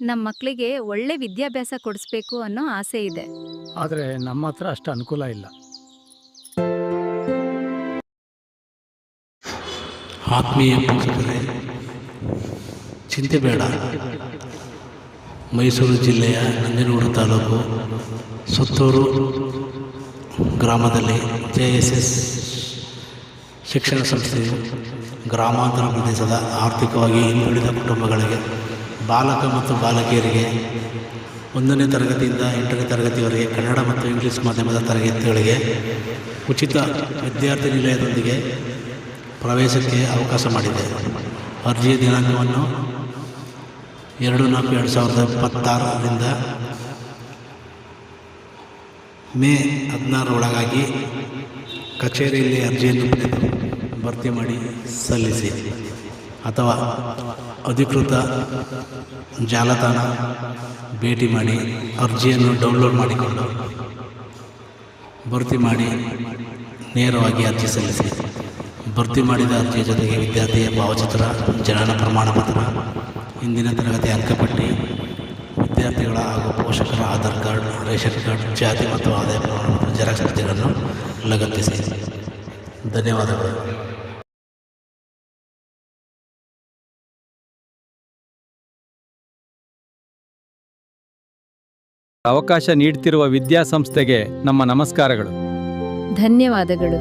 ನಮ್ಮ ಮಕ್ಕಳಿಗೆ ಒಳ್ಳೆ ವಿದ್ಯಾಭ್ಯಾಸ ಕೊಡಿಸ್ಬೇಕು ಅನ್ನೋ ಆಸೆ ಇದೆ. ಆದರೆ ನಮ್ಮ ಹತ್ರ ಅಷ್ಟು ಅನುಕೂಲ ಇಲ್ಲ. ಆತ್ಮೀಯ ಪೋಷಕರೇ, ಚಿಂತೆ ಬೇಡ. ಮೈಸೂರು ಜಿಲ್ಲೆಯ ನಂಜನಗೂಡು ತಾಲೂಕು ಸುತ್ತೂರು ಗ್ರಾಮದಲ್ಲಿ JSS ಶಿಕ್ಷಣ ಸಂಸ್ಥೆಯು ಗ್ರಾಮಾಂತರ ಪ್ರದೇಶದ ಆರ್ಥಿಕವಾಗಿ ಹಿಂದುಳಿದ ಕುಟುಂಬಗಳಿಗೆ ಬಾಲಕ ಮತ್ತು ಬಾಲಕಿಯರಿಗೆ 1ನೇ ತರಗತಿಯಿಂದ 8ನೇ ತರಗತಿವರೆಗೆ ಕನ್ನಡ ಮತ್ತು ಇಂಗ್ಲೀಷ್ ಮಾಧ್ಯಮದ ತರಗತಿಗಳಿಗೆ ಉಚಿತ ವಿದ್ಯಾರ್ಥಿ ನಿಲಯದೊಂದಿಗೆ ಪ್ರವೇಶಕ್ಕೆ ಅವಕಾಶ ಮಾಡಿದೆ. ಅರ್ಜಿಯ ದಿನಾಂಕವನ್ನು 2/4/2026ರಿಂದ ಮೇ 16 ಒಳಗಾಗಿ ಕಚೇರಿಯಲ್ಲಿ ಅರ್ಜಿಯನ್ನು ಪಡೆದು ಭರ್ತಿ ಮಾಡಿ ಸಲ್ಲಿಸಿ, ಅಥವಾ ಅಧಿಕೃತ ಜಾಲತಾಣ ಭೇಟಿ ಮಾಡಿ ಅರ್ಜಿಯನ್ನು ಡೌನ್ಲೋಡ್ ಮಾಡಿಕೊಂಡು ಭರ್ತಿ ಮಾಡಿ ನೇರವಾಗಿ ಅರ್ಜಿ ಸಲ್ಲಿಸಿ. ಭರ್ತಿ ಮಾಡಿದ ಅರ್ಜಿಯ ಜೊತೆಗೆ ವಿದ್ಯಾರ್ಥಿಯ ಭಾವಚಿತ್ರ, ಜನನ ಪ್ರಮಾಣ ಪತ್ರ, ಇಂದಿನ ತರಗತಿ ಅಂಕಪಟ್ಟಿ, ವಿದ್ಯಾರ್ಥಿಗಳ ಹಾಗೂ ಪೋಷಕರ ಆಧಾರ್ ಕಾರ್ಡ್, ರೇಷನ್ ಕಾರ್ಡ್, ಜಾತಿ ಮತ್ತು ಆದಾಯ ಪ್ರಮಾಣಪತ್ರ ಜೆರಾಕ್ಸ್ ಪ್ರತಿಗಳನ್ನು ಲಗತ್ತಿಸಿ. ಧನ್ಯವಾದಗಳು. ಅವಕಾಶ ನೀಡುತ್ತಿರುವ ವಿದ್ಯಾಸಂಸ್ಥೆಗೆ ನಮ್ಮ ನಮಸ್ಕಾರಗಳು. ಧನ್ಯವಾದಗಳು.